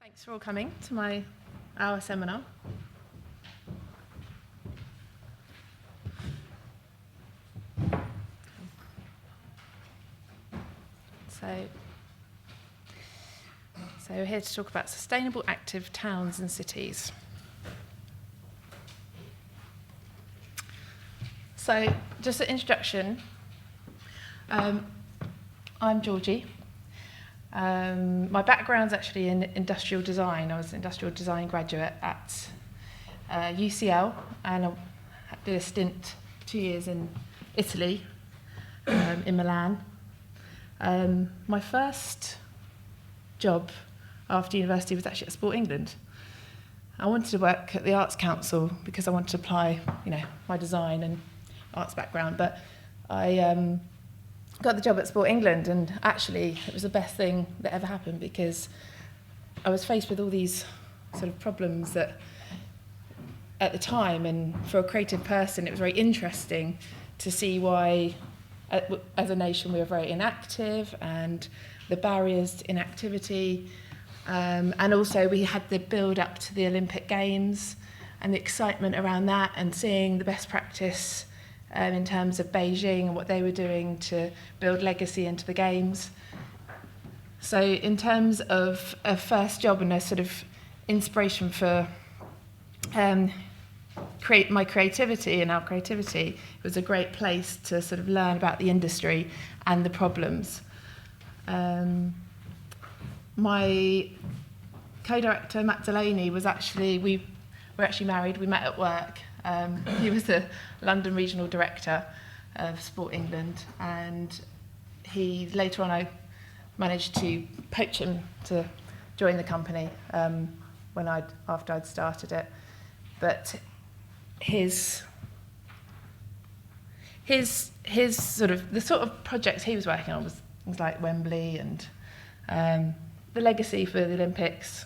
Thanks for all coming to our seminar. So we're here to talk about sustainable active towns and cities. So just an introduction, I'm Georgie. My background's actually in industrial design. I was an industrial design graduate at UCL, and I did a stint 2 years in Italy, in Milan. My first job after university was actually at Sport England. I wanted to work at the Arts Council because I wanted to apply, my design and arts background, but I got the job at Sport England, and actually it was the best thing that ever happened because I was faced with all these sort of problems that at the time, and for a creative person it was very interesting to see why as a nation we were very inactive, and the barriers to inactivity, and also we had the build up to the Olympic Games and the excitement around that, and seeing the best practice in terms of Beijing and what they were doing to build legacy into the Games. So in terms of a first job and a sort of inspiration for my creativity and our creativity, it was a great place to sort of learn about the industry and the problems. My co-director, Matt Delaney, we were actually married, we met at work. He was the London Regional Director of Sport England, and later on I managed to poach him to join the company after I'd started it. But his sort of projects he was working on was things like Wembley and the legacy for the Olympics,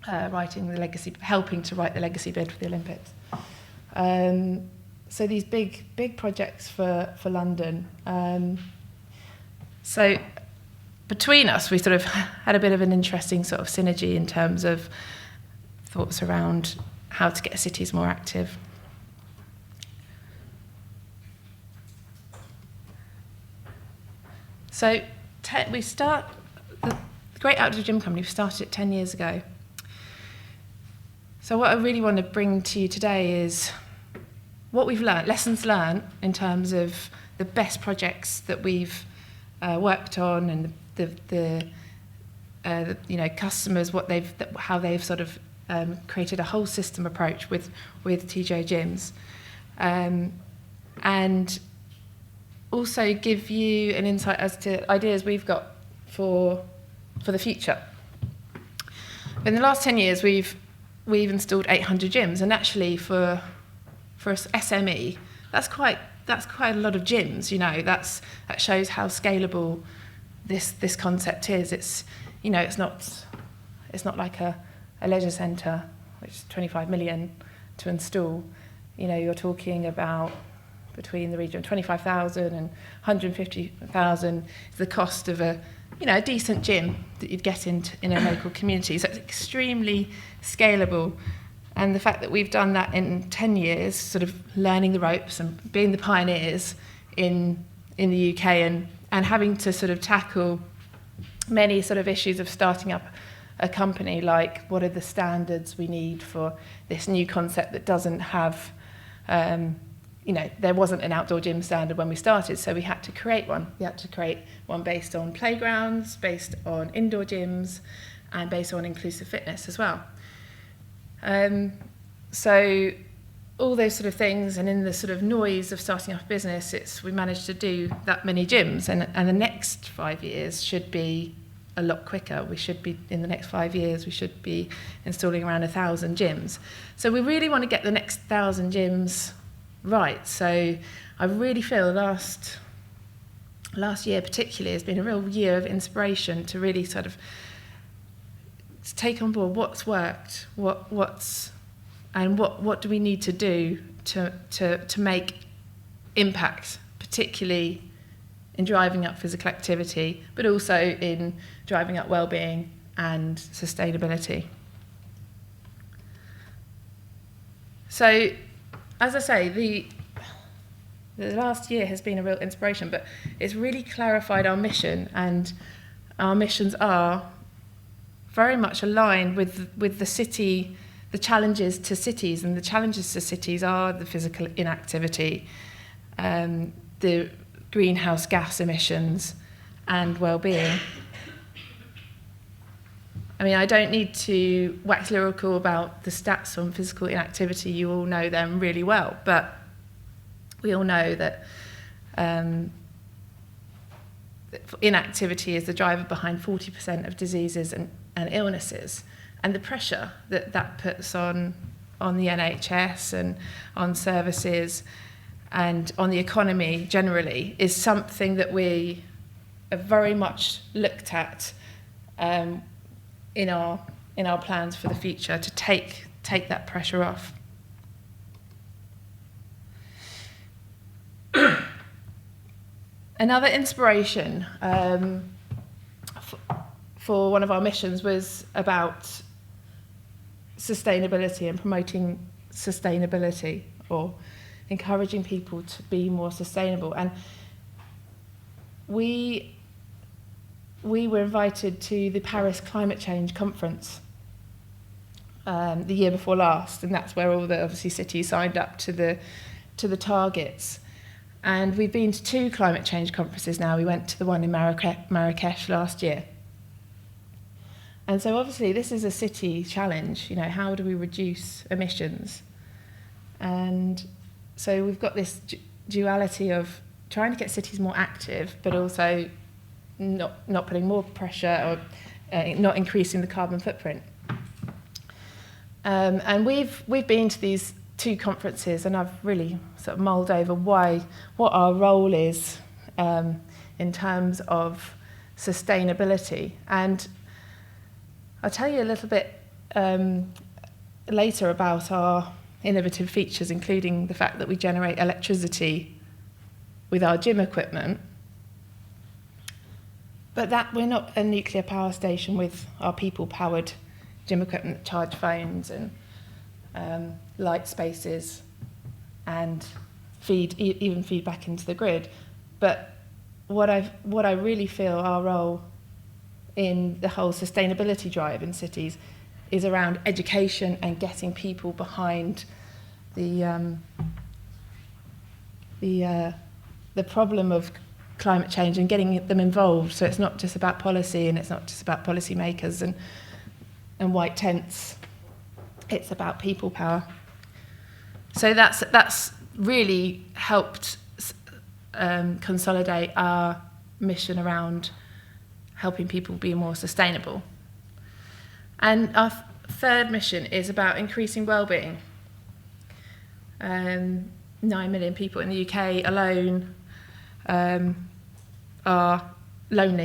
helping to write the legacy bid for the Olympics. So these big projects for London. So between us, we sort of had a bit of an interesting sort of synergy in terms of thoughts around how to get cities more active. So the Great Outdoor Gym Company, we started it 10 years ago. So what I really want to bring to you today is what we've learned, lessons learned in terms of the best projects that we've worked on, and the customers, how they've sort of created a whole system approach with TJ Gyms, and also give you an insight as to ideas we've got for the future. In the last 10 years, we've installed 800 gyms, and actually for SME, that's quite a lot of gyms. That shows how scalable this concept is. It's not like a leisure centre, which is 25 million to install. You're talking about between the region of 25,000 and 150,000 is the cost of a decent gym that you'd get in a local community. So it's extremely scalable. And the fact that we've done that in 10 years, sort of learning the ropes and being the pioneers in the UK, and having to sort of tackle many sort of issues of starting up a company, like what are the standards we need for this new concept that doesn't have, there wasn't an outdoor gym standard when we started, so we had to create one. We had to create one based on playgrounds, based on indoor gyms, and based on inclusive fitness as well. So all those sort of things, and in the sort of noise of starting up a business, we managed to do that many gyms, and the next 5 years should be a lot quicker. In the next 5 years, we should be installing around 1,000 gyms. So we really want to get the next 1,000 gyms right. So I really feel last year particularly has been a real year of inspiration to really sort of take on board what's worked, what do we need to do to make impact, particularly in driving up physical activity, but also in driving up well-being and sustainability. So, as I say, the last year has been a real inspiration, but it's really clarified our mission, and our missions are very much aligned with the city, the challenges to cities, and the challenges to cities are the physical inactivity, the greenhouse gas emissions, and well-being. I mean, I don't need to wax lyrical about the stats on physical inactivity. You all know them really well, but we all know that inactivity is the driver behind 40% of diseases and illnesses, and the pressure that puts on the NHS and on services and on the economy generally is something that we have very much looked at in our plans for the future to take that pressure off. Another inspiration for one of our missions was about sustainability and promoting sustainability, or encouraging people to be more sustainable. And we were invited to the Paris Climate Change Conference the year before last, and that's where all the obviously cities signed up to the targets. And we've been to 2 climate change conferences now. We went to the one in Marrakesh last year. And so obviously this is a city challenge, how do we reduce emissions? And so we've got this duality of trying to get cities more active, but also not putting more pressure or not increasing the carbon footprint. And we've been to these 2 conferences, and I've really sort of mulled over what our role is in terms of sustainability. And I'll tell you a little bit later about our innovative features, including the fact that we generate electricity with our gym equipment. But that we're not a nuclear power station with our people-powered gym equipment that charge phones and light spaces and even feed back into the grid. But what I really feel our role in the whole sustainability drive in cities is around education and getting people behind the problem of climate change and getting them involved. So it's not just about policy, and it's not just about policy makers and white tents. It's about people power. So that's really helped consolidate our mission around helping people be more sustainable. And our third mission is about increasing well-being. 9 million people in the UK alone are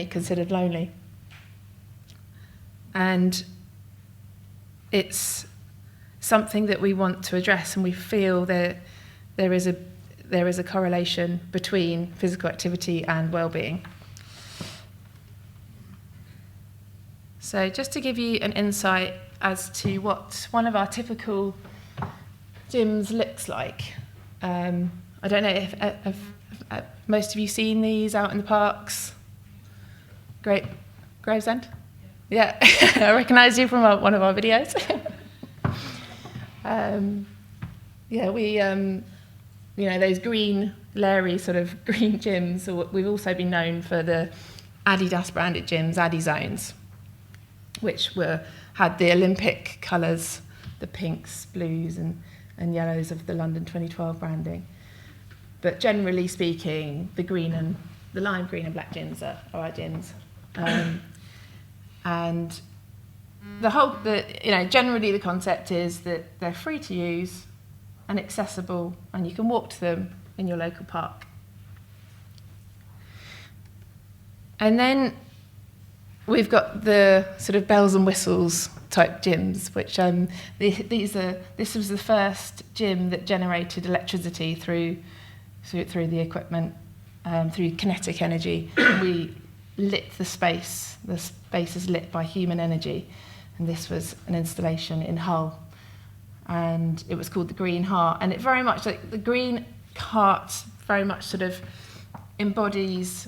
considered lonely. And it's something that we want to address, and we feel that there is a correlation between physical activity and well-being. So just to give you an insight as to what one of our typical gyms looks like. I don't know if most of you seen these out in the parks? Great. Gravesend? Yeah, I recognise you from one of our videos. Those green, Larry sort of green gyms. We've also been known for the Adidas branded gyms, Adi Zones, which had the Olympic colours, the pinks, blues and yellows of the London 2012 branding. But generally speaking, the lime green and black gyms are our gyms. And generally the concept is that they're free to use and accessible, and you can walk to them in your local park. And then we've got the sort of bells and whistles type gyms, which this was the first gym that generated electricity through the equipment, through kinetic energy. lit the space. The space is lit by human energy. And this was an installation in Hull. And it was called the Green Heart. And it very much, like the Green Heart very much sort of embodies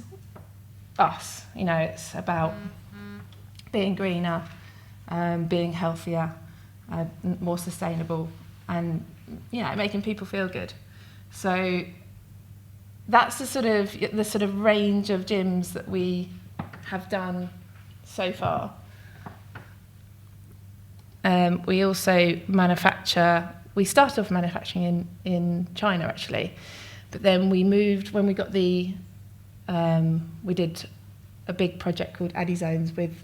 us. You know, it's about being greener, being healthier, more sustainable, and, you know, making people feel good. So that's the sort of range of gyms that we have done so far. We also manufacture. We started off manufacturing in China actually, but then we moved when we got the. We did a big project called AdiZones with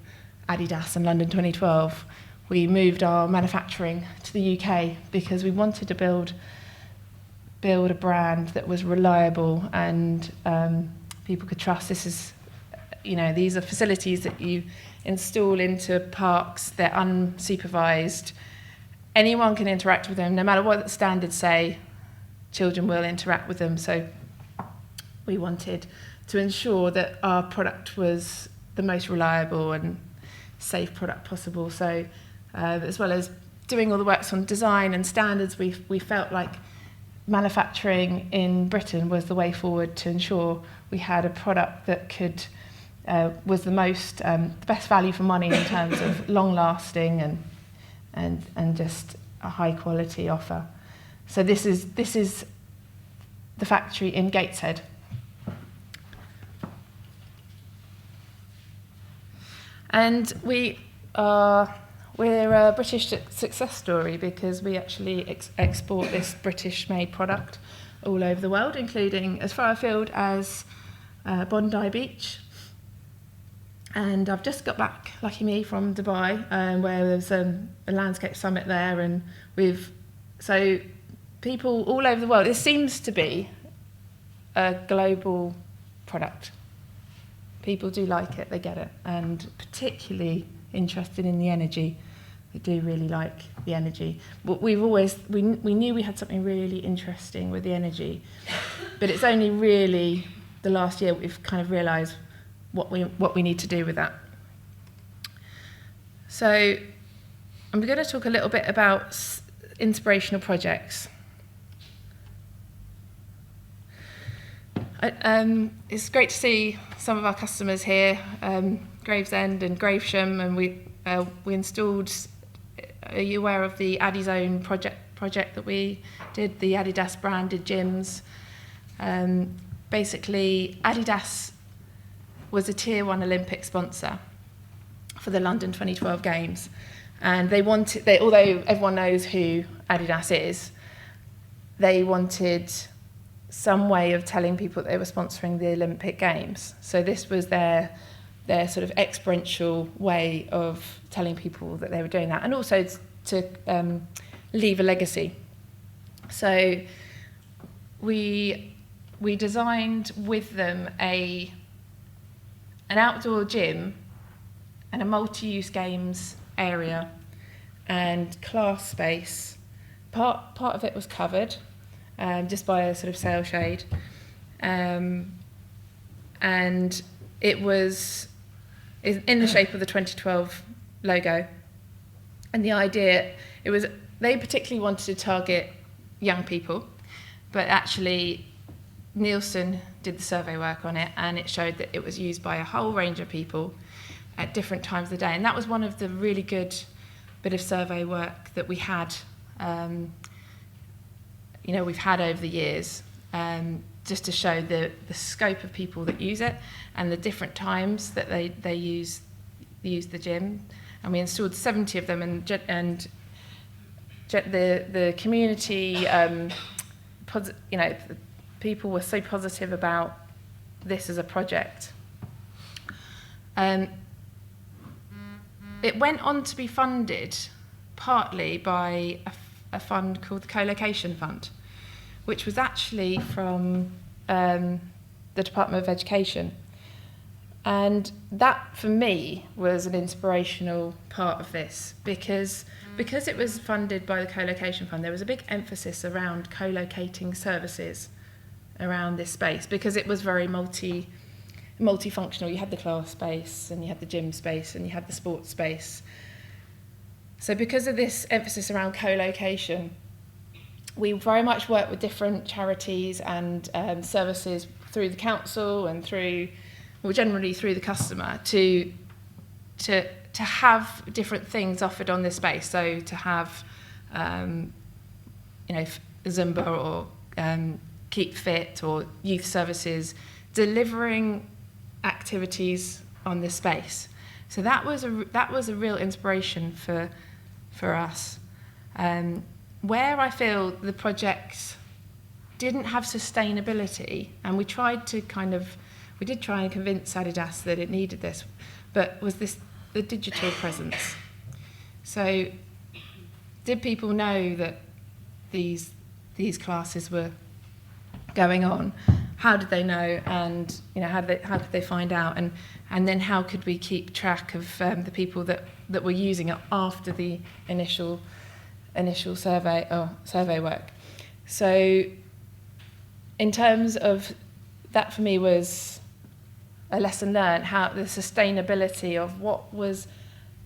Adidas and London 2012. We moved our manufacturing to the UK because we wanted to build a brand that was reliable and people could trust. This is, you know, these are facilities that you install into parks. They're unsupervised. Anyone can interact with them, no matter what the standards say. Children will interact with them. So we wanted to ensure that our product was the most reliable and safe product possible. So as well as doing all the works on design and standards, we felt like manufacturing in Britain was the way forward to ensure we had a product that could was the best value for money in terms of long lasting and just a high quality offer. So this is the factory in Gateshead. And we're a British success story because we actually export this British-made product all over the world, including as far afield as Bondi Beach. And I've just got back, lucky me, from Dubai, where there's a landscape summit there, and so people all over the world. This seems to be a global product. People do like it, they get it, and particularly interested in the energy. They do really like the energy. But we knew we had something really interesting with the energy, but it's only really the last year we've kind of realised what we need to do with that. So I'm going to talk a little bit about inspirational projects. It's great to see some of our customers here, Gravesend and Gravesham, and we installed. Are you aware of the AdiZone project that we did? The Adidas branded gyms. Basically, Adidas was a Tier 1 Olympic sponsor for the London 2012 Games, and although everyone knows who Adidas is, they wanted some way of telling people that they were sponsoring the Olympic Games. So this was their sort of experiential way of telling people that they were doing that, and also to leave a legacy. So we designed with them an outdoor gym and a multi-use games area and class space. Part of it was covered just by a sort of sail shade, and it was in the shape of the 2012 logo. And the idea, they particularly wanted to target young people, but actually Nielsen did the survey work on it, and it showed that it was used by a whole range of people at different times of the day. And that was one of the really good bit of survey work that we had, we've had over the years, just to show the scope of people that use it and the different times that they use the gym. And we installed 70 of them, and the community, people were so positive about this as a project. It went on to be funded partly by a fund called the Co-location Fund, which was actually from the Department of Education. And that, for me, was an inspirational part of this, because it was funded by the Co-location Fund, there was a big emphasis around co-locating services around this space, because it was very multifunctional. You had the class space, and you had the gym space, and you had the sports space. So because of this emphasis around co-location, we very much work with different charities and services through the council and generally through the customer to have different things offered on this space. So to have, Zumba or Keep Fit or youth services delivering activities on this space. So that was a real inspiration for us. Where I feel the projects didn't have sustainability, and we did try and convince Adidas that it needed this, but was the digital presence. So did people know that these classes were going on? How did they know? And how could they find out? And then how could we keep track of the people that were using it after the initial survey work? So in terms of that, for me was a lesson learned, how the sustainability of what was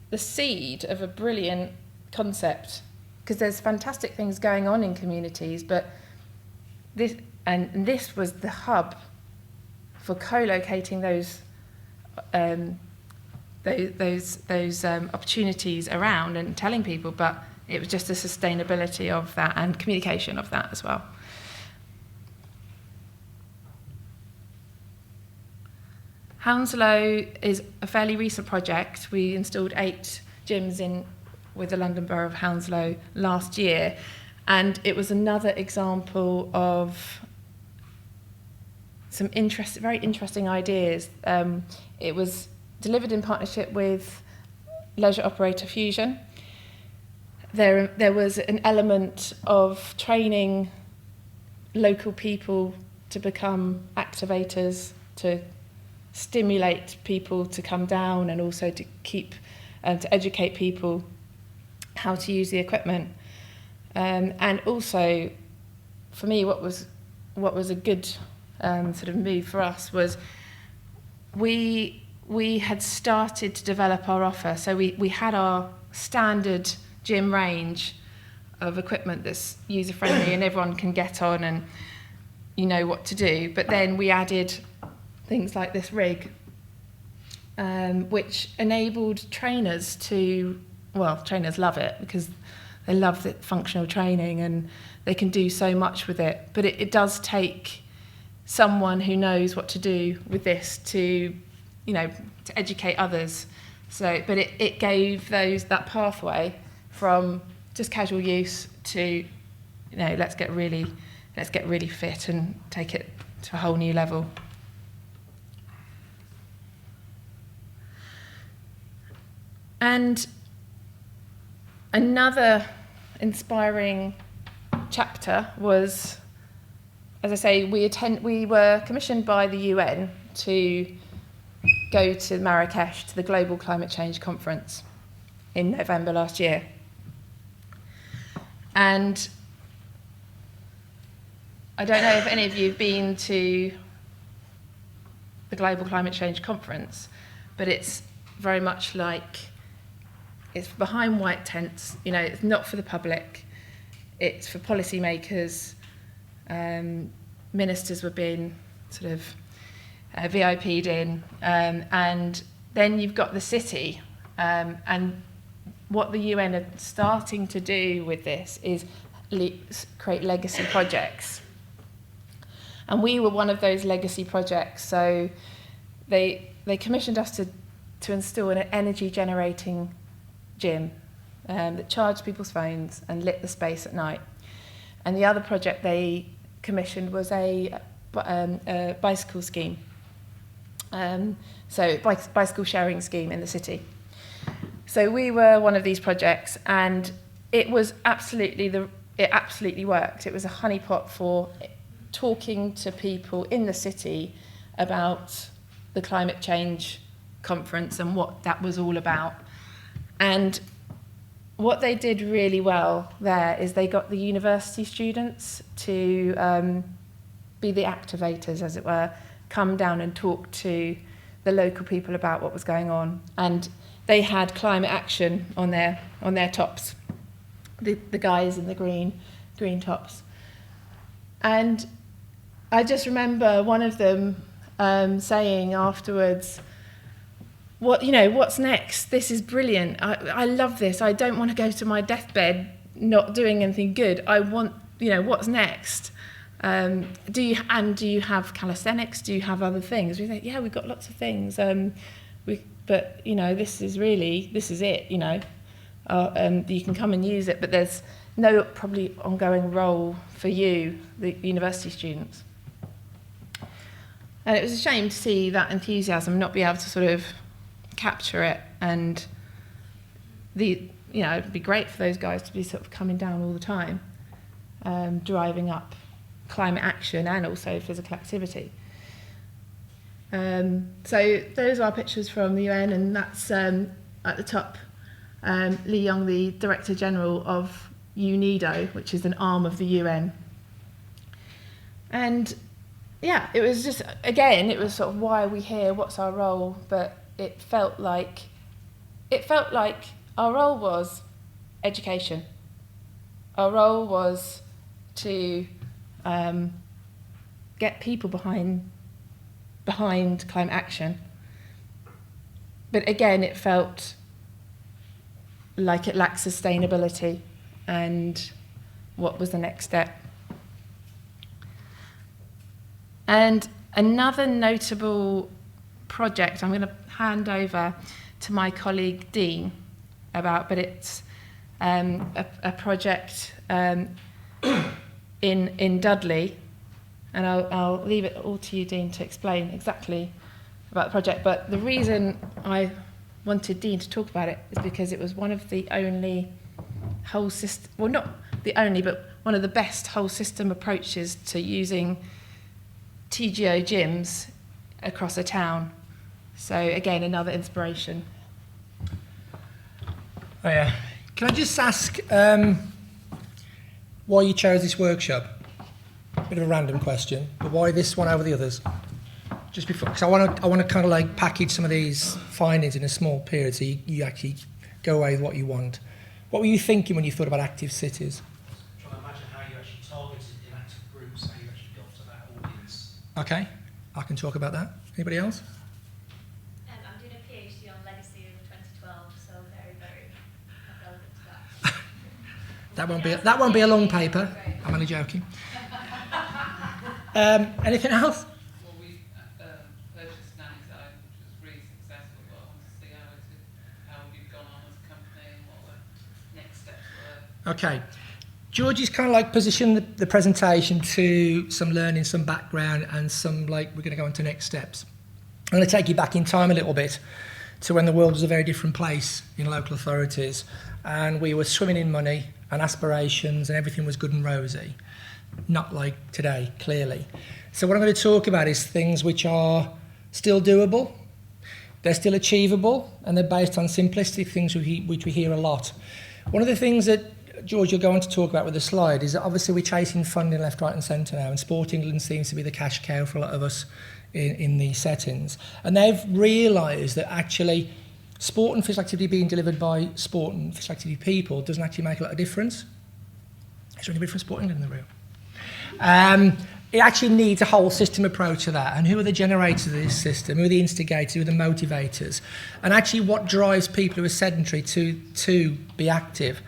the seed of a brilliant concept, because there's fantastic things going on in communities, but this was the hub for co-locating those opportunities around and telling people, but it was just the sustainability of that and communication of that as well. Hounslow is a fairly recent project. We installed 8 gyms with the London Borough of Hounslow last year, and it was another example of some very interesting ideas. It was delivered in partnership with Leisure Operator Fusion. There was an element of training local people to become activators, to stimulate people to come down, and also to to educate people how to use the equipment. And also, for me, what was a good sort of move for us was we had started to develop our offer. So we had our standard gym range of equipment that's user-friendly and everyone can get on and you know what to do. But then we added things like this rig, which enabled trainers trainers love it because they love the functional training and they can do so much with it. But it does take someone who knows what to do with this to educate others. So, but it gave that pathway from just casual use to, let's get really fit and take it to a whole new level. And another inspiring chapter was, as I say, we were commissioned by the UN to go to Marrakesh to the Global Climate Change Conference in November last year. And I don't know if any of you have been to the Global Climate Change Conference, but it's very much like, it's behind white tents, it's not for the public, it's for policymakers. Ministers were being sort of VIP'd in, and then you've got the city, and what the UN are starting to do with this is create legacy projects. And we were one of those legacy projects, so they commissioned us to install an energy generating gym that charged people's phones and lit the space at night. And the other project they commissioned was a bicycle scheme, so bicycle sharing scheme in the city. So we were one of these projects, and it absolutely worked. It was a honeypot for talking to people in the city about the climate change conference and what that was all about. And what they did really well there is they got the university students to be the activators, as it were, come down and talk to the local people about what was going on. And they had climate action on their tops, the guys in the green tops. And I just remember one of them saying afterwards, what's next? This is brilliant. I love this. I don't want to go to my deathbed not doing anything good. I want, what's next? Do you have calisthenics? Do you have other things? We think, yeah, we've got lots of things. But this is it. You can come and use it, but there's no probably ongoing role for you, the university students. And it was a shame to see that enthusiasm not be able to sort of capture it, and it'd be great for those guys to be sort of coming down all the time, driving up climate action and also physical activity. So those are pictures from the UN, and that's at the top, Lee Young, the Director General of UNIDO, which is an arm of the UN. And yeah, it was just, again, it was sort of, why are we here? What's our role? But it felt like our role was education. Our role was to get people behind climate action. But again, it felt like it lacked sustainability, and what was the next step? And another notable project I'm going to hand over to my colleague Dean about, but it's a project in Dudley, and I'll leave it all to you, Dean, to explain exactly about the project. But the reason I wanted Dean to talk about it is because it was one of the only whole system, well, not the only, but one of the best whole system approaches to using TGO gyms across a town. So again, another inspiration. Oh yeah. Can I just ask why you chose this workshop? Bit of a random question, but why this one over the others? Just before, because I want to kind of like package some of these findings in a small period, so you actually go away with what you want. What were you thinking when you thought about active cities? Trying to imagine how you actually targeted inactive groups, how you actually got to that audience. Okay, I can talk about that. Anybody else? I'm doing a PhD on legacy of 2012, so very, very relevant to that. That won't be a long paper. I'm only joking. Anything else? Well, we purchased Nanny Zone, which was really successful, but I want to see how you've gone on as a company and what the next steps were. Okay. Georgie's kind of like positioned the presentation to some learning, some background, and some we're going to go on to next steps. I'm going to take you back in time a little bit to when the world was a very different place in local authorities, and we were swimming in money and aspirations, and everything was good and rosy. Not like today, clearly. So what I'm going to talk about is things which are still doable, they're still achievable, and they're based on simplistic things which we hear a lot. One of the things that George will go on to talk about with the slide is that obviously we're chasing funding left, right and centre now, and Sport England seems to be the cash cow for a lot of us in these settings. And they've realised that actually sport and physical activity being delivered by sport and physical activity people doesn't actually make a lot of difference. Is there any difference Sport England in the room? It actually needs a whole system approach to that. And who are the generators of this system? Who are the instigators? Who are the motivators? And actually what drives people who are sedentary to be active?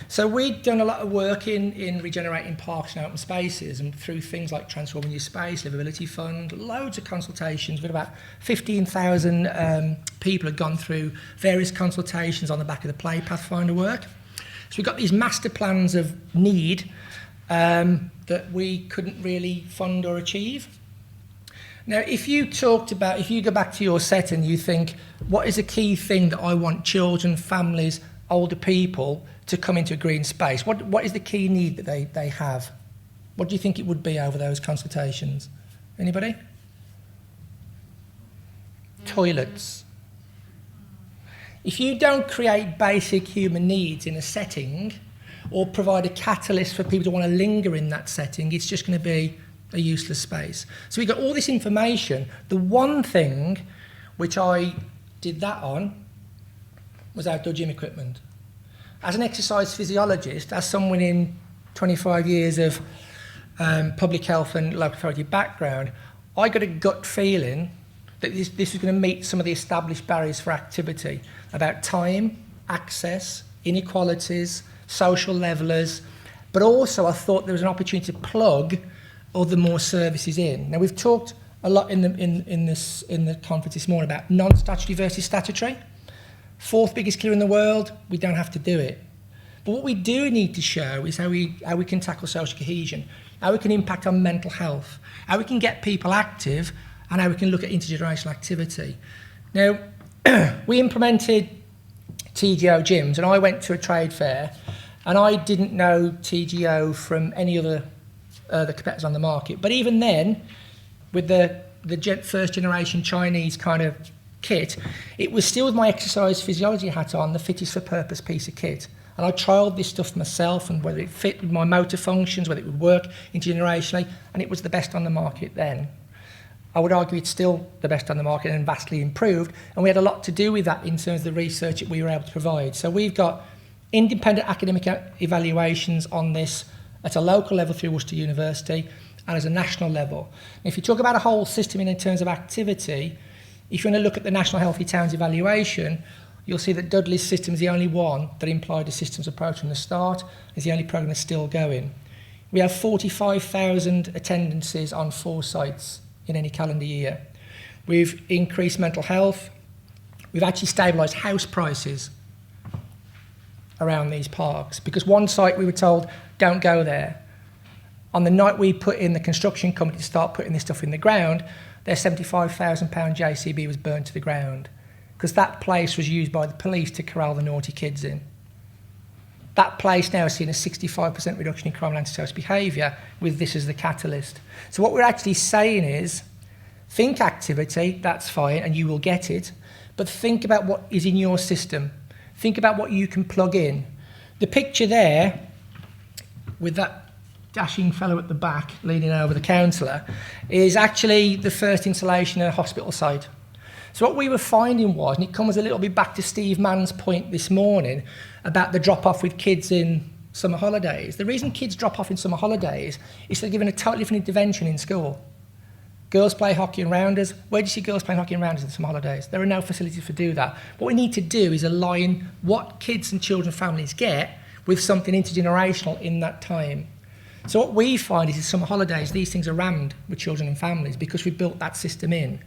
So we've done a lot of work in regenerating parks and open spaces, and through things like Transforming Your Space, Livability Fund, loads of consultations. We've got about 15,000 people have gone through various consultations on the back of the Play Pathfinder work. So we've got these master plans of need that we couldn't really fund or achieve. Now, if you go back to your set and you think, what is a key thing that I want children, families, older people to come into a green space? What is the key need that they have? What do you think it would be over those consultations? Anybody? Toilets. If you don't create basic human needs in a setting, or provide a catalyst for people to want to linger in that setting, it's just going to be a useless space. So we got all this information. The one thing which I did that on was outdoor gym equipment. As an exercise physiologist, as someone in 25 years of public health and local authority background, I got a gut feeling that this was going to meet some of the established barriers for activity about time, access, inequalities, social levelers, but also I thought there was an opportunity to plug other more services in. Now we've talked a lot in the conference this morning about non-statutory versus statutory. Fourth biggest killer in the world, we don't have to do it. But what we do need to show is how we can tackle social cohesion, how we can impact on mental health, how we can get people active, and how we can look at intergenerational activity. Now, we implemented TGO gyms, and I went to a trade fair, and I didn't know TGO from any other the competitors on the market. But even then, with the first generation Chinese kind of kit, it was still with my exercise physiology hat on, the fittest for purpose piece of kit. And I trialled this stuff myself and whether it fit with my motor functions, whether it would work intergenerationally, and it was the best on the market then. I would argue it's still the best on the market and vastly improved, and we had a lot to do with that in terms of the research that we were able to provide. So we've got independent academic evaluations on this at a local level through Worcester University and as a national level. And if you talk about a whole system in terms of activity, if you want to look at the National Healthy Towns evaluation, you'll see that Dudley's system is the only one that implied a systems approach from the start. It's the only programme that's still going. We have 45,000 attendances on 4 sites in any calendar year. We've increased mental health. We've actually stabilised house prices around these parks, because one site we were told, don't go there. On the night we put in the construction company to start putting this stuff in the ground, their £75,000 JCB was burned to the ground, because that place was used by the police to corral the naughty kids in. That place now has seen a 65% reduction in crime and antisocial behaviour with this as the catalyst. So what we're actually saying is, think activity, that's fine, and you will get it, but think about what is in your system. Think about what you can plug in. The picture there, with that dashing fellow at the back leaning over the counsellor, is actually the first installation at a hospital site. So what we were finding was, and it comes a little bit back to Steve Mann's point this morning about the drop-off with kids in summer holidays. The reason kids drop off in summer holidays is they're given a totally different intervention in school. Girls play hockey and rounders. Where do you see girls playing hockey and rounders in the summer holidays? There are no facilities to do that. What we need to do is align what kids and children families get with something intergenerational in that time. So what we find is in summer holidays, these things are rammed with children and families because we've built that system in.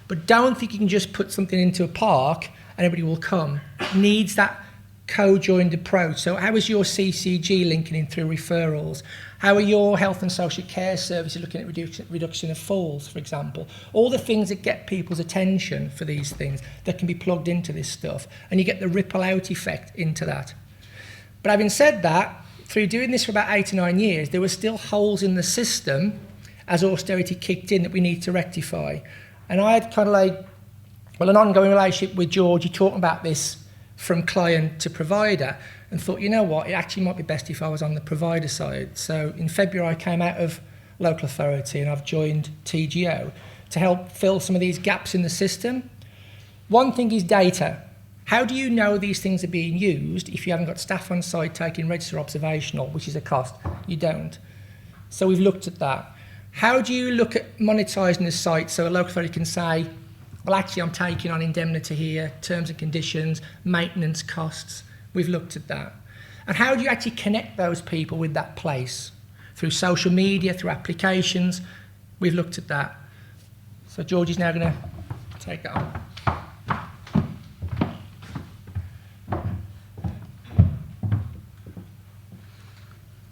But don't think you can just put something into a park and everybody will come. It needs that co-joined approach. So how is your CCG linking in through referrals? How are your health and social care services looking at reduction of falls, for example? All the things that get people's attention for these things that can be plugged into this stuff. And you get the ripple out effect into that. But having said that, through doing this for about 8 or 9 years, there were still holes in the system as austerity kicked in that we need to rectify. And I had kind of like, well, an ongoing relationship with George. He talked about this from client to provider and thought, you know what, it actually might be best if I was on the provider side. So in February, I came out of local authority and I've joined TGO to help fill some of these gaps in the system. One thing is data. How do you know these things are being used if you haven't got staff on site taking register observational, which is a cost? You don't. So we've looked at that. How do you look at monetising the site so a local authority can say, well, actually, I'm taking on indemnity here, terms and conditions, maintenance costs. We've looked at that. And how do you actually connect those people with that place? Through social media, through applications. We've looked at that. So George is now going to take it on.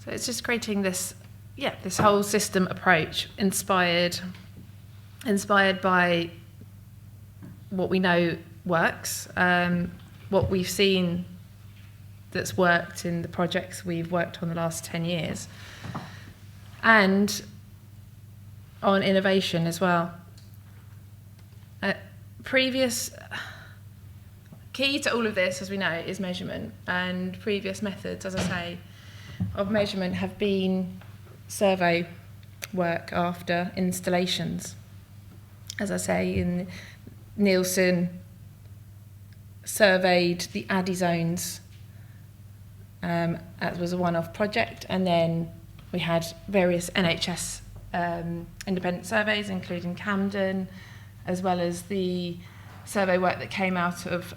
So it's just creating this whole system approach inspired by what we know works, what we've seen that's worked in the projects we've worked on the last 10 years, and on innovation as well. Key to all of this, as we know, is measurement, and previous methods, as I say, of measurement have been survey work after installations. As I say, in Nielsen surveyed the ADDI zones as was a one-off project, and then we had various NHS independent surveys, including Camden, as well as the survey work that came out of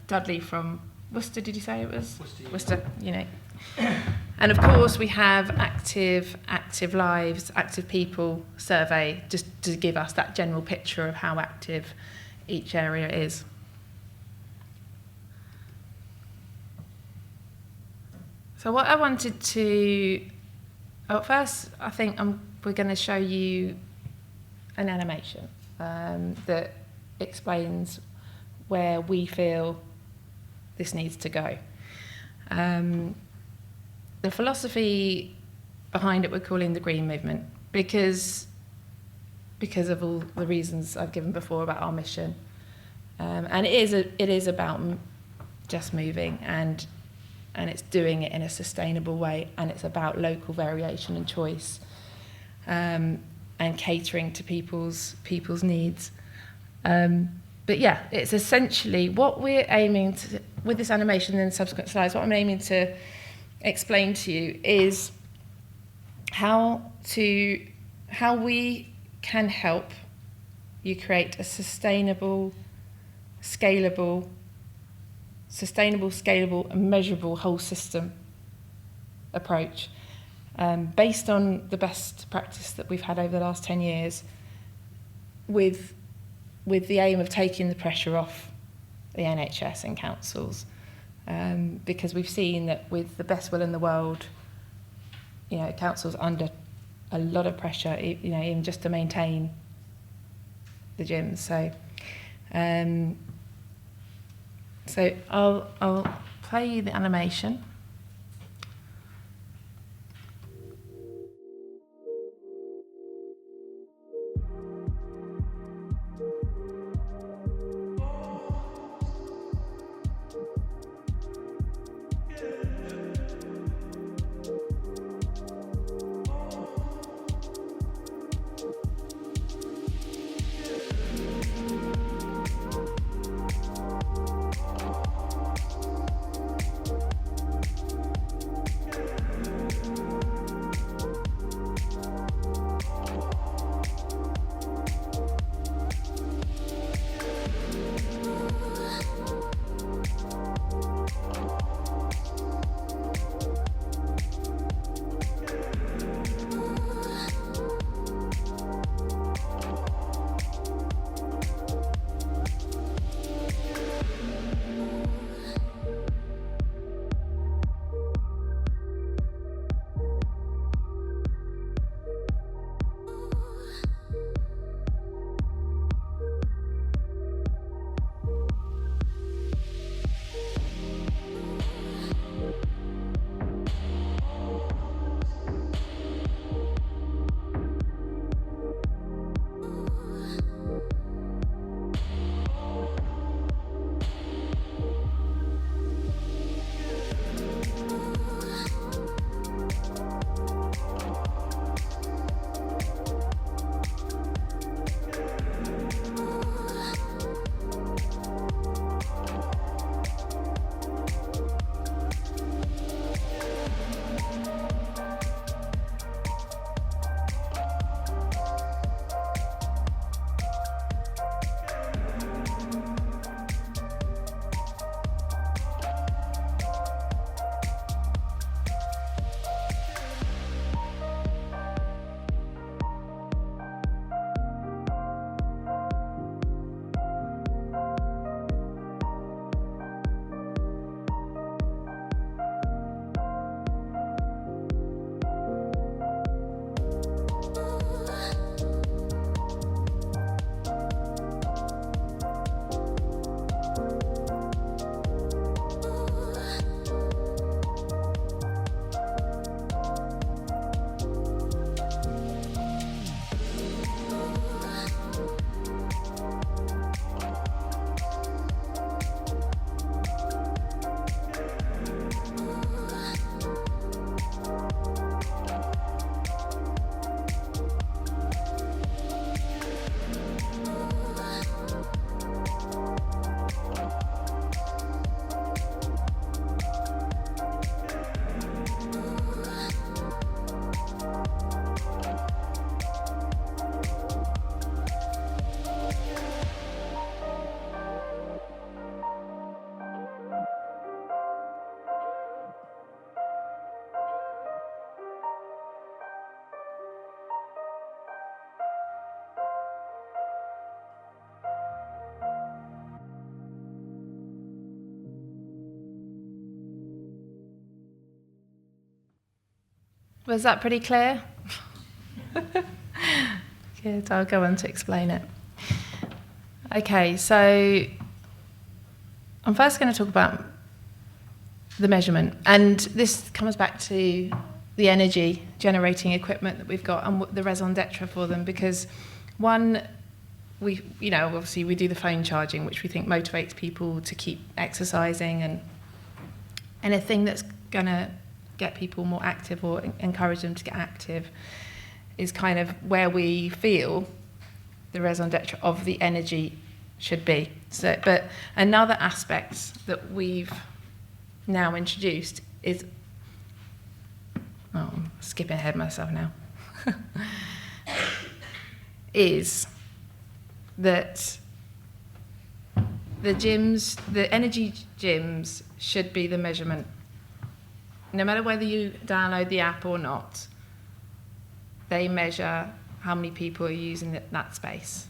Dudley from Worcester, did you say it was? Worcester, you know. And of course we have active lives, active people survey, just to give us that general picture of how active each area is. So what I wanted to, first I think we're going to show you an animation that explains where we feel this needs to go. The philosophy behind it we're calling the green movement because of all the reasons I've given before about our mission, and it is about just moving, and it's doing it in a sustainable way, and it's about local variation and choice, and catering to people's needs. But yeah, it's essentially what we're aiming to, with this animation and subsequent slides, what I'm aiming to explain to you is how we can help you create a sustainable, scalable, and measurable whole system approach, based on the best practice that we've had over the last 10 years, with the aim of taking the pressure off the NHS and councils, because we've seen that with the best will in the world, you know, councils under a lot of pressure, you know, even just to maintain the gyms. So I'll play you the animation. Was that pretty clear? Good, I'll go on to explain it. Okay, so I'm first going to talk about the measurement, and this comes back to the energy generating equipment that we've got and the raison d'etre for them, because one, obviously we do the phone charging, which we think motivates people to keep exercising, and anything that's going to get people more active or encourage them to get active is kind of where we feel the raison d'etre of the energy should be. So, but another aspect that we've now introduced is, I'm skipping ahead myself now, is that the energy gyms should be the measurement. No matter whether you download the app or not, they measure how many people are using that space.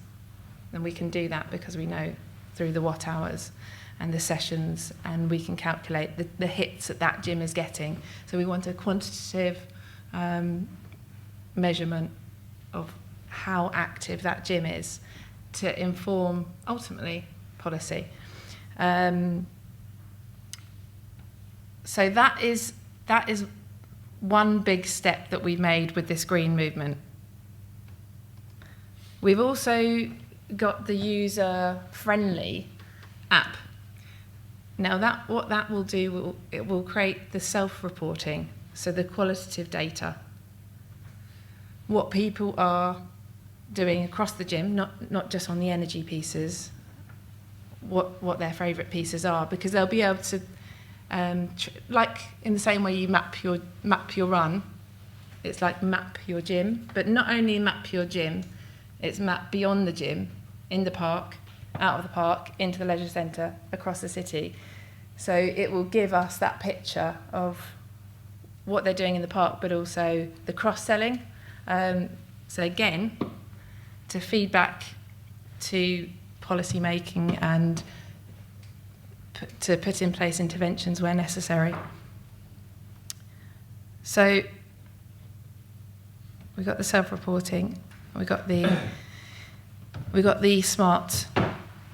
And we can do that because we know through the watt hours and the sessions, and we can calculate the hits that gym is getting. So we want a quantitative measurement of how active that gym is to inform, ultimately, policy. So that is one big step that we've made with this green movement. We've also got the user-friendly app. Now, what that will do, it will create the self-reporting, so the qualitative data. What people are doing across the gym, not just on the energy pieces, what their favourite pieces are, because they'll be able to, like in the same way you map your run, it's like map your gym, but not only map your gym, it's map beyond the gym, in the park, out of the park, into the leisure centre, across the city. So it will give us that picture of what they're doing in the park, but also the cross-selling. So again, to feedback to policy making and to put in place interventions where necessary. So we've got the self-reporting, we've got the smart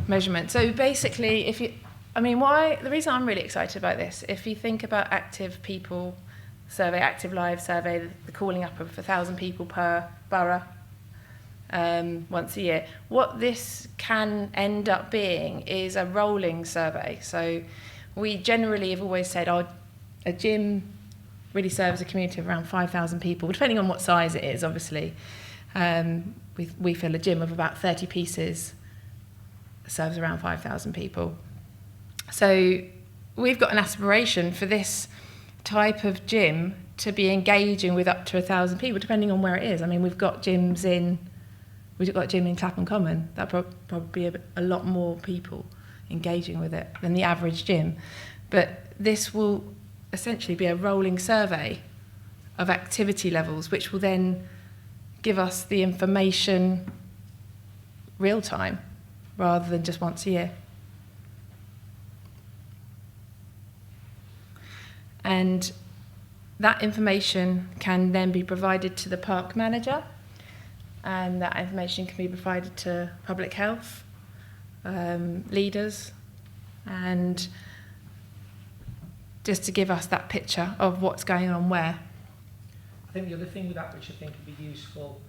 measurement. So basically, the reason I'm really excited about this, if you think about active people survey, active live survey, the calling up of 1,000 people per borough once a year, what this can end up being is a rolling survey. So we generally have always said, a gym really serves a community of around 5,000 people, depending on what size it is, obviously. We feel a gym of about 30 pieces serves around 5,000 people. So we've got an aspiration for this type of gym to be engaging with up to 1,000 people, depending on where it is. I mean, we've got a gym in Clapham Common. That'll probably be a lot more people engaging with it than the average gym. But this will essentially be a rolling survey of activity levels, which will then give us the information real time rather than just once a year. And that information can then be provided to the park manager, and that information can be provided to public health leaders, and just to give us that picture of what's going on where. I think the other thing with that, which I think would be useful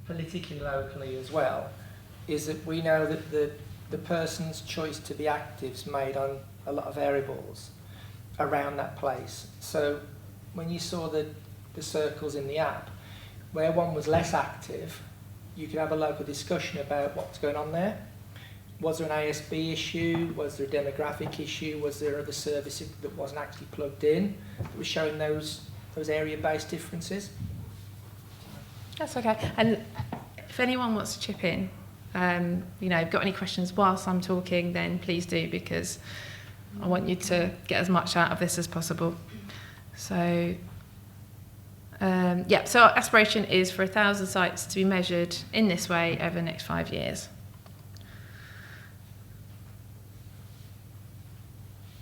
politically, locally as well, is that we know that the person's choice to be active is made on a lot of variables around that place. So when you saw the circles in the app, where one was less active, you could have a local discussion about what's going on there. Was there an ASB issue? Was there a demographic issue? Was there other service that wasn't actually plugged in that was showing those area-based differences? That's okay. And if anyone wants to chip in, got any questions whilst I'm talking, then please do, because I want you to get as much out of this as possible. So, so our aspiration is for 1,000 sites to be measured in this way over the next 5 years.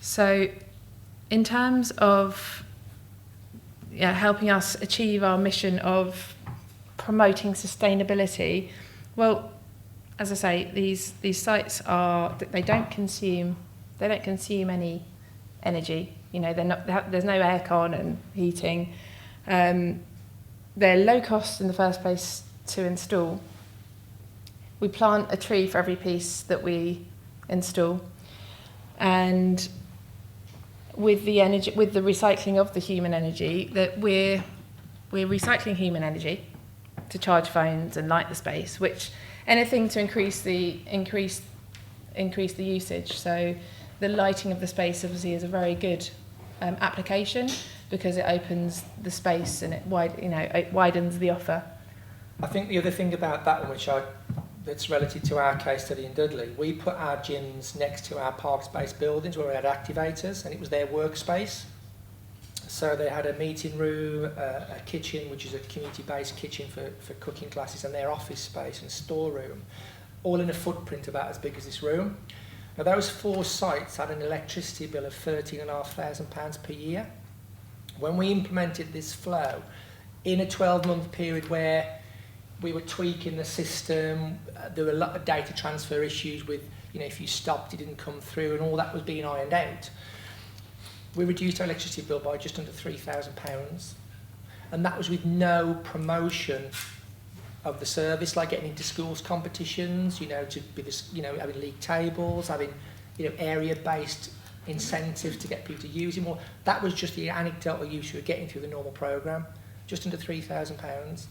So, in terms of helping us achieve our mission of promoting sustainability. Well, as I say, these sites they don't consume any energy. You know, there's no aircon and heating. They're low cost in the first place to install. We plant a tree for every piece that we install, and with the recycling of the human energy, that we're recycling human energy to charge phones and light the space, which anything to increase the usage. So the lighting of the space obviously is a very good application, because it opens the space and it widens the offer. I think the other thing about that one, that's relative to our case study in Dudley, we put our gyms next to our park-based buildings where we had activators, and it was their workspace. So they had a meeting room, a kitchen, which is a community-based kitchen for cooking classes, and their office space and storeroom, all in a footprint about as big as this room. Now, those 4 sites had an electricity bill of £13,500 per year. When we implemented this flow, in a 12-month period where we were tweaking the system, there were a lot of data transfer issues with, if you stopped, it didn't come through, and all that was being ironed out. We reduced our electricity bill by just under £3,000, and that was with no promotion of the service, like getting into schools competitions, to be having league tables, having area-based incentives to get people to use it more. That was just the anecdotal use you were getting through the normal programme, just under £3,000.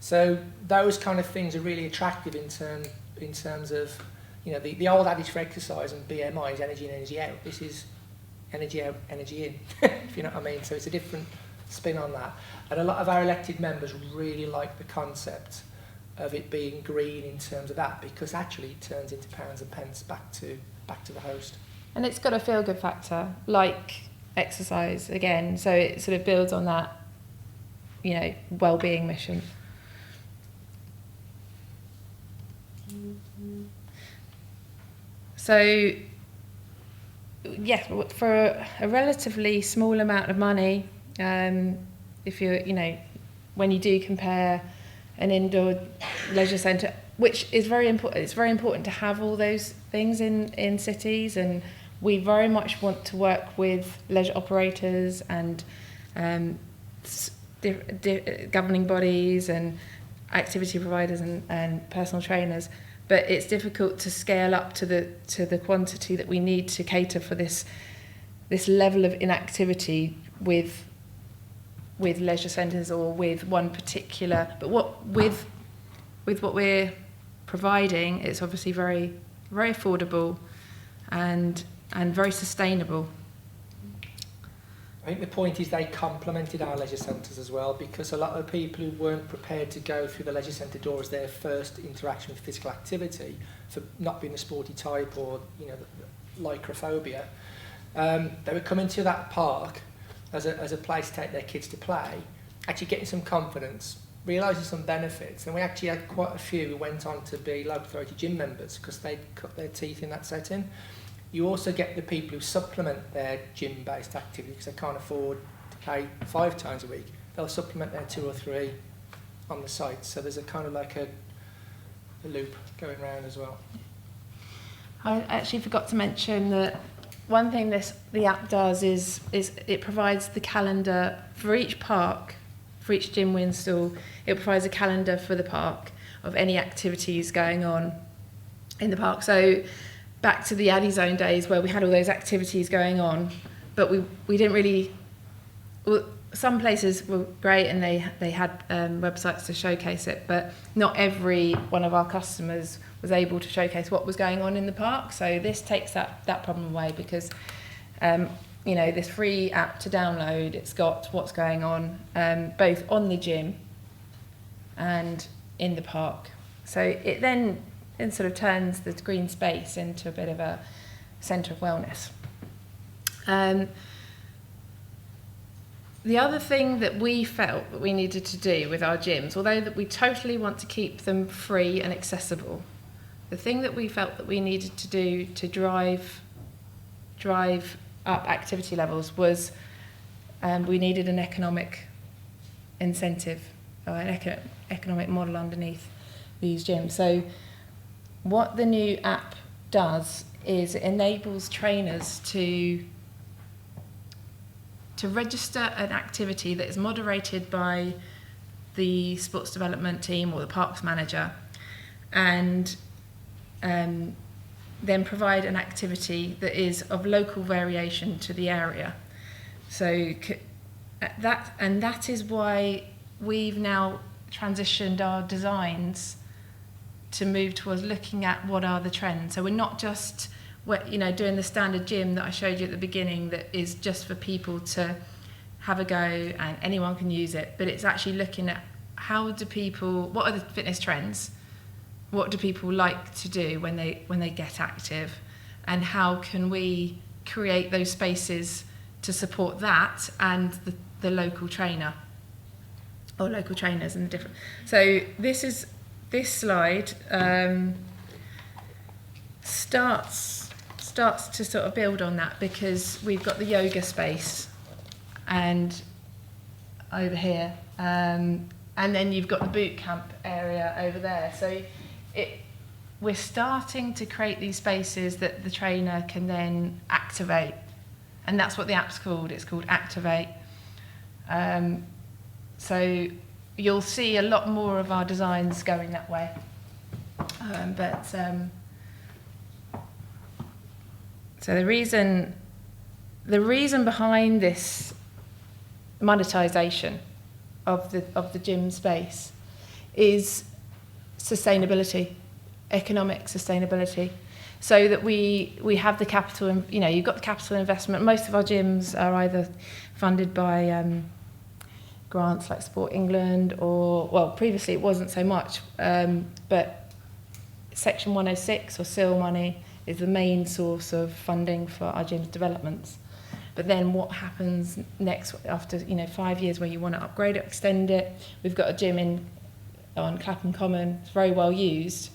So those kind of things are really attractive in terms of, the old adage for exercise and BMI is energy in, energy out. This is energy out, energy in, if you know what I mean. So it's a different spin on that. And a lot of our elected members really like the concept of it being green in terms of that, because actually it turns into pounds and pence back to the host. And it's got a feel-good factor, like exercise again. So it sort of builds on that, well-being mission. So, yes, for a relatively small amount of money, if you're, when you do compare an indoor leisure centre, which is very important, it's very important to have all those things in cities, and we very much want to work with leisure operators and governing bodies and activity providers and personal trainers. But it's difficult to scale up to the quantity that we need to cater for this level of inactivity with leisure centres or with one particular. But with what we're providing, it's obviously very, very affordable and very sustainable. I think the point is they complemented our leisure centres as well, because a lot of people who weren't prepared to go through the leisure centre door as their first interaction with physical activity, for not being a sporty type or lycrophobia, they were coming to that park as a place to take their kids to play, actually getting some confidence, realising some benefits, and we actually had quite a few who went on to be local authority gym members because they'd cut their teeth in that setting. You also get the people who supplement their gym-based activity because they can't afford to pay 5 times a week. They'll supplement their 2 or 3 on the site. So there's a kind of like a loop going around as well. I actually forgot to mention that one thing the app does is it provides the calendar for each park, for each gym we install. It provides a calendar for the park of any activities going on in the park. So back to the Addy Zone days where we had all those activities going on, but we didn't really. Well, some places were great and they had websites to showcase it, but not every one of our customers was able to showcase what was going on in the park. So this takes that problem away, because this free app to download, it's got what's going on both on the gym and in the park. So it then sort of turns the green space into a bit of a centre of wellness. The other thing that we felt that we needed to do with our gyms, although that we totally want to keep them free and accessible, the thing that we felt that we needed to do to drive up activity levels was we needed an economic incentive or an economic model underneath these gyms. So what the new app does is it enables trainers to register an activity that is moderated by the sports development team or the parks manager, and then provide an activity that is of local variation to the area. So that is why we've now transitioned our designs to move towards looking at what are the trends. So we're not just doing the standard gym that I showed you at the beginning that is just for people to have a go and anyone can use it, but it's actually looking at what are the fitness trends, what do people like to do when they get active, and how can we create those spaces to support that and the local trainer or local trainers and the different. So this slide starts to sort of build on that, because we've got the yoga space and over here, and then you've got the boot camp area over there. So we're starting to create these spaces that the trainer can then activate, and that's what the app's called. It's called Activate. So you'll see a lot more of our designs going that way. So the reason behind this monetization of the gym space is sustainability, economic sustainability, so that we have the capital. You've got the capital investment. Most of our gyms are either funded by grants like Sport England, or previously it wasn't so much, but Section 106 or SIL money is the main source of funding for our gym's developments. But then what happens next after 5 years, where you want to upgrade it, extend it? We've got a gym on Clapham Common. It's very well used,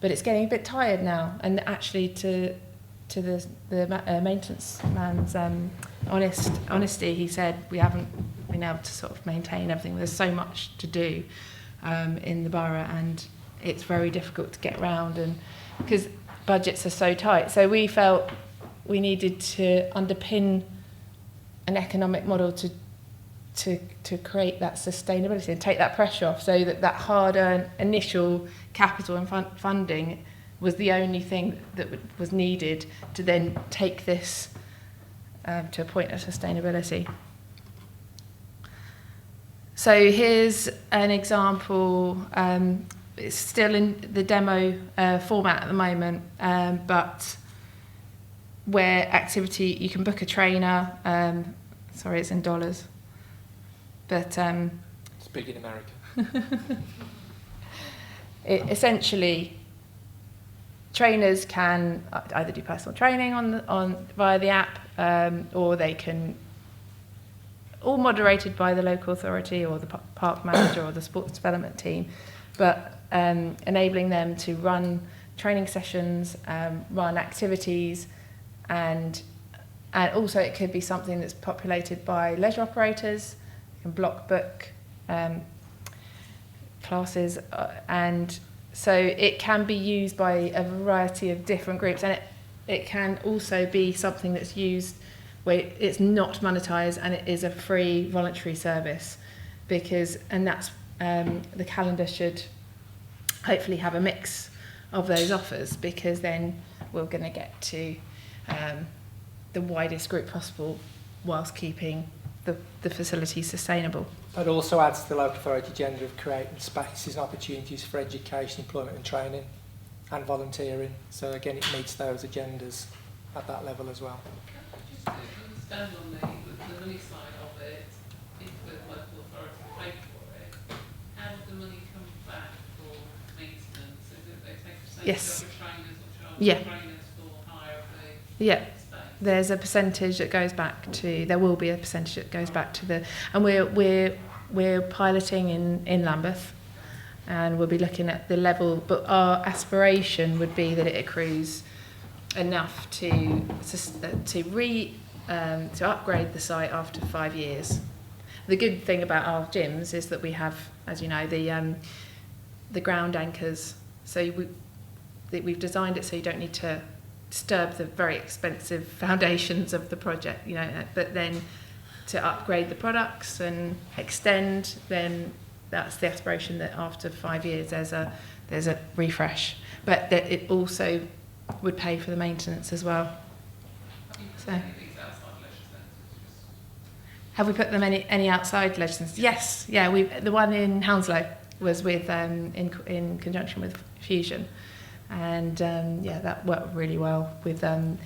but it's getting a bit tired now. And actually, to the maintenance man's honesty, he said we haven't been able to sort of maintain everything. There's so much to do in the borough, and it's very difficult to get around, and because budgets are so tight. So we felt we needed to underpin an economic model to create that sustainability and take that pressure off, so that hard-earned initial capital and funding was the only thing that was needed to then take this to a point of sustainability. So here's an example. It's still in the demo format at the moment, but where activity, you can book a trainer. Sorry, it's in dollars, but it's big in America. Essentially, trainers can either do personal training via the app, or they can, all moderated by the local authority or the park manager or the sports development team, but enabling them to run training sessions, run activities, and also it could be something that's populated by leisure operators. You can block book classes, and so it can be used by a variety of different groups, and it can also be something that's used where it's not monetized and it is a free voluntary service, and that's the calendar should hopefully have a mix of those offers, because then we're going to get to the widest group possible whilst keeping the facility sustainable. It also adds to the local authority agenda of creating spaces and opportunities for education, employment and training and volunteering. So again, it meets those agendas at that level as well. Just to understand on the money side of it, if the local authority pay for it, how does the money come back for maintenance? Is it they take a percentage Yes. of the trainers or charge Yeah. the trainers for hire of the Yeah. space? There's a percentage that goes back to. There will be a percentage that goes back to the, and we're piloting in Lambeth, and we'll be looking at the level. But our aspiration would be that it accrues enough to upgrade the site after 5 years, The good thing about our gyms is that we have, as you know, the ground anchors. So we've designed it so you don't need to disturb the very expensive foundations of the project, you know, but then to upgrade the products and extend, then that's the aspiration that after 5 years there's a refresh. But that it also would pay for the maintenance as well. So, have we put them any outside leisure centres? Yes, yeah. The one in Hounslow was with in conjunction with Fusion, and yeah, that worked really well with the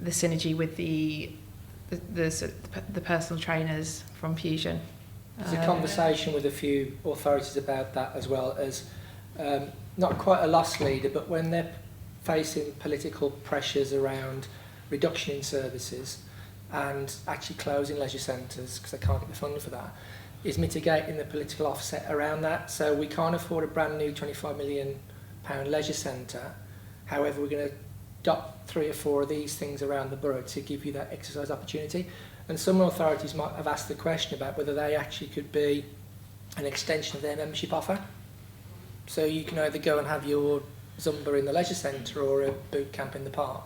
synergy with the personal trainers from Fusion. There's a conversation with a few authorities about that, as well as not quite a loss leader, but when they're facing political pressures around reduction in services and actually closing leisure centres because they can't get the funding for that, is mitigating the political offset around that. So we can't afford a brand new £25 million leisure centre. However, we're going to dot 3 or 4 of these things around the borough to give you that exercise opportunity. And some authorities might have asked the question about whether they actually could be an extension of their membership offer. So you can either go and have your Zumba in the leisure centre or a boot camp in the park,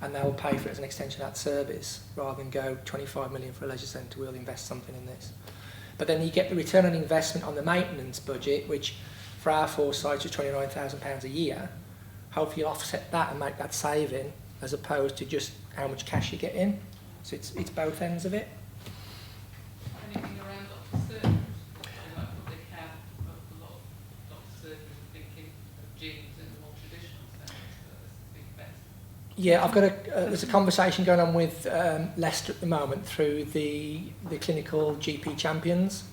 and they'll pay for it as an extension of that service, rather than go 25 million for a leisure centre, we'll invest something in this. But then you get the return on investment on the maintenance budget, which for our 4 sites was £29,000 a year. Hopefully you'll offset that and make that saving, as opposed to just how much cash you get in. So it's both ends of it. Anything around doctor surgeries? Like public health, a lot of doctor surgeries are thinking of gyms in the more traditional sense, but it's a big bet. Yeah, I've got there's a conversation going on with Leicester at the moment through the clinical GP champions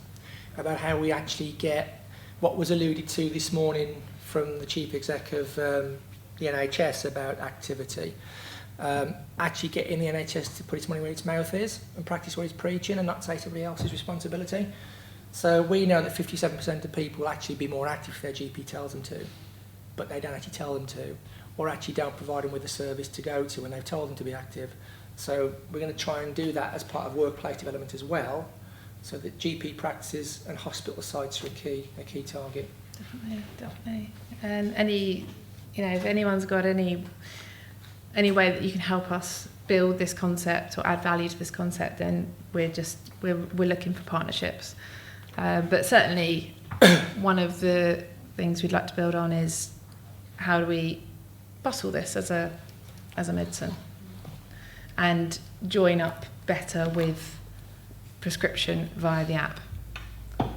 about how we actually get what was alluded to this morning from the chief exec of the NHS about activity. Actually getting the NHS to put its money where its mouth is and practice what it's preaching and not say somebody else's responsibility. So we know that 57% of people will actually be more active if their GP tells them to, but they don't actually tell them to, or actually don't provide them with a service to go to when they've told them to be active. So we're going to try and do that as part of workplace development as well, so that GP practices and hospital sites are a key target. Definitely. And if anyone's got any way that you can help us build this concept or add value to this concept, then we're looking for partnerships. But certainly, one of the things we'd like to build on is how do we bottle this as a medicine and join up better with prescription via the app. So to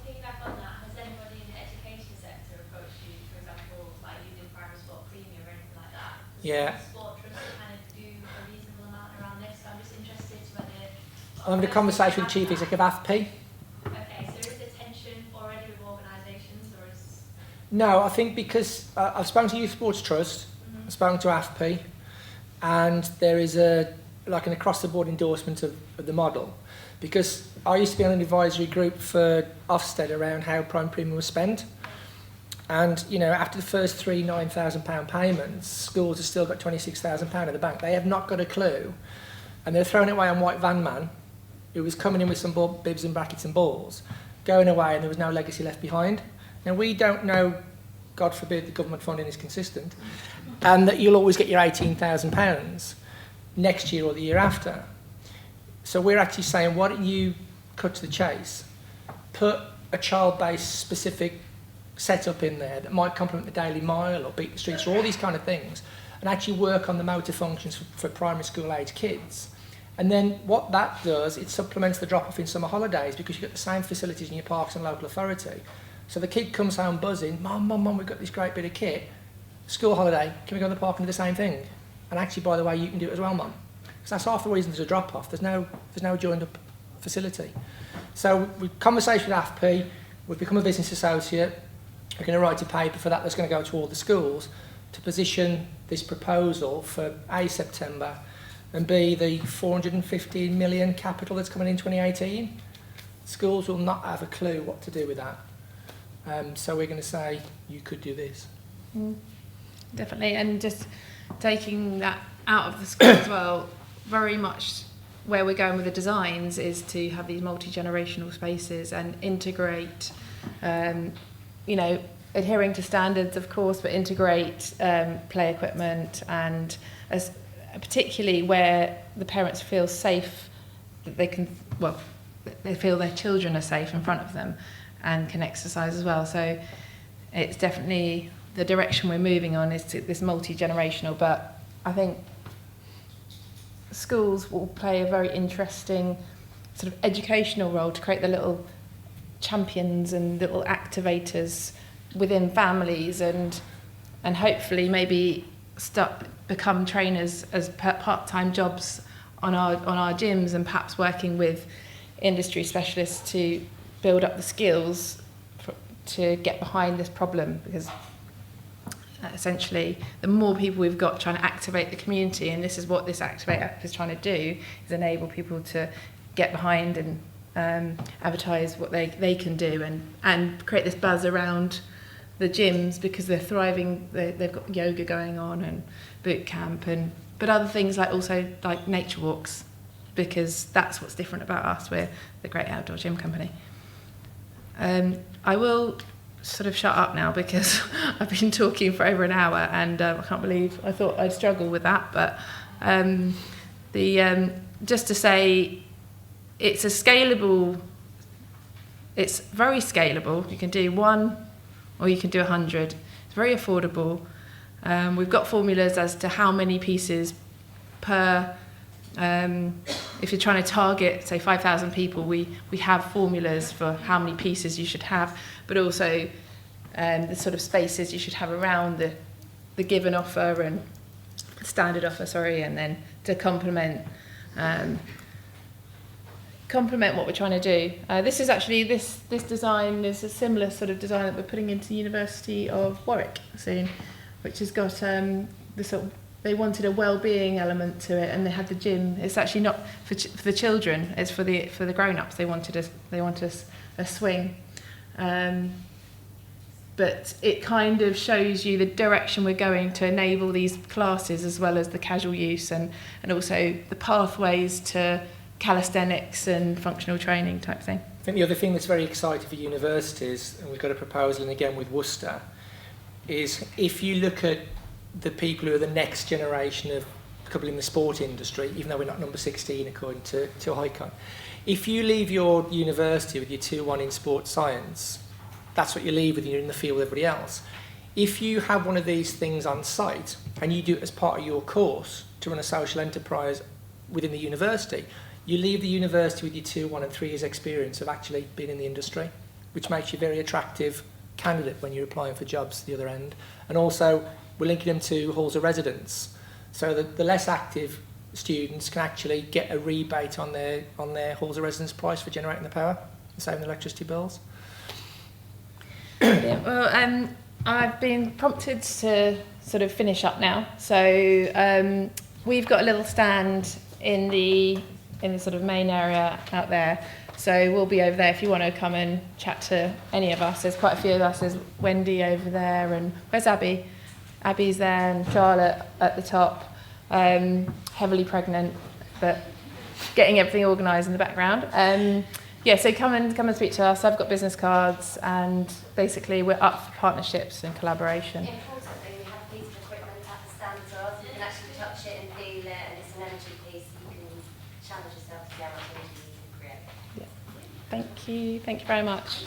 piggyback on that, has anybody in the education sector approached you, for example, like you did primary sport premium or anything like that? Yeah. Sport trust to kind of do a reasonable amount around this. So I'm just interested to whether. I'm having a conversation with the chief executive of AFP. Okay, so is there tension already with organisations, or is? No, I think because I've spoken to Youth Sports Trust, I've spoken to AFP, and there is an across-the-board endorsement of the model. Because I used to be on an advisory group for Ofsted around how prime premium was spent. And, after the first 3 £9,000 payments, schools have still got £26,000 in the bank. They have not got a clue. And they're throwing it away on White Van Man, who was coming in with some bibs and brackets and balls, going away, and there was no legacy left behind. Now, we don't know, God forbid the government funding is consistent, and that you'll always get your £18,000 next year or the year after. So we're actually saying, why don't you cut to the chase, put a child-based specific setup in there that might complement the Daily Mile or Beat the Streets or all these kind of things, and actually work on the motor functions for primary school age kids. And then what that does, it supplements the drop-off in summer holidays, because you've got the same facilities in your parks and local authority. So the kid comes home buzzing, Mum, we've got this great bit of kit. School holiday, can we go to the park and do the same thing? And actually, by the way, you can do it as well, Mum. Because that's half the reason there's a drop-off. There's no joined-up facility. So we've conversation with AFP, we've become a business associate, we're going to write a paper for that that's going to go to all the schools to position this proposal for A, September, and B, the 415 million capital that's coming in 2018. Schools will not have a clue what to do with that. So we're going to say, you could do this. Definitely, and just taking that out of the school as well, very much where we're going with the designs is to have these multi-generational spaces and integrate, you know, adhering to standards, of course, but integrate play equipment, and as particularly where the parents feel safe, that they can, well, they feel their children are safe in front of them and can exercise as well. So it's definitely the direction we're moving on, is to this multi-generational, but I think schools will play a very interesting sort of educational role to create the little champions and little activators within families, and hopefully maybe become trainers as part-time jobs on our gyms, and perhaps working with industry specialists to build up the skills to get behind this problem, because essentially the more people we've got trying to activate the community, and this is what this Activate app is trying to do, is enable people to get behind and advertise what they can do, and create this buzz around the gyms, because they're thriving. They've got yoga going on and boot camp, but other things like also like nature walks, because that's what's different about us. We're the Great Outdoor Gym Company. I will sort of shut up now because I've been talking for over an hour, and I can't believe I thought I'd struggle with that. But just to say, it's it's very scalable. You can do 1 or you can do 100. It's very affordable. We've got formulas as to how many pieces per, if you're trying to target, say, 5,000 people, we have formulas for how many pieces you should have, but also the sort of spaces you should have around the given offer and standard offer, and then to complement what we're trying to do. This is actually, this design is a similar sort of design that we're putting into the University of Warwick soon, which has got they wanted a well-being element to it, and they had the gym. It's actually not for the children; it's for the grown-ups. They want a swing, but it kind of shows you the direction we're going to enable these classes, as well as the casual use, and also the pathways to calisthenics and functional training type thing. I think the other thing that's very exciting for universities, and we've got a proposal in again with Worcester, is if you look at the people who are the next generation of people in the sport industry, even though we're not number 16 according to ICON, if you leave your university with your 2-1 in sports science, that's what you leave with, you're in the field with everybody else. If you have one of these things on site and you do it as part of your course to run a social enterprise within the university, you leave the university with your 2-1 and 3 years experience of actually being in the industry, which makes you a very attractive candidate when you're applying for jobs at the other end. And also, we're linking them to halls of residence, so that the less active students can actually get a rebate on their halls of residence price for generating the power and saving the electricity bills. Yeah, well, I've been prompted to sort of finish up now. So we've got a little stand in the sort of main area out there. So we'll be over there if you want to come and chat to any of us. There's quite a few of us. There's Wendy over there, and where's Abby? Abby's there, and Charlotte at the top, heavily pregnant, but getting everything organised in the background. Yeah, so come and speak to us. I've got business cards, and basically we're up for partnerships and collaboration. Importantly, we have a piece of equipment at the stand as well, so you can actually touch it and feel it, and it's an energy piece. You can challenge yourself to see how much energy you can create. Yeah. Thank you very much.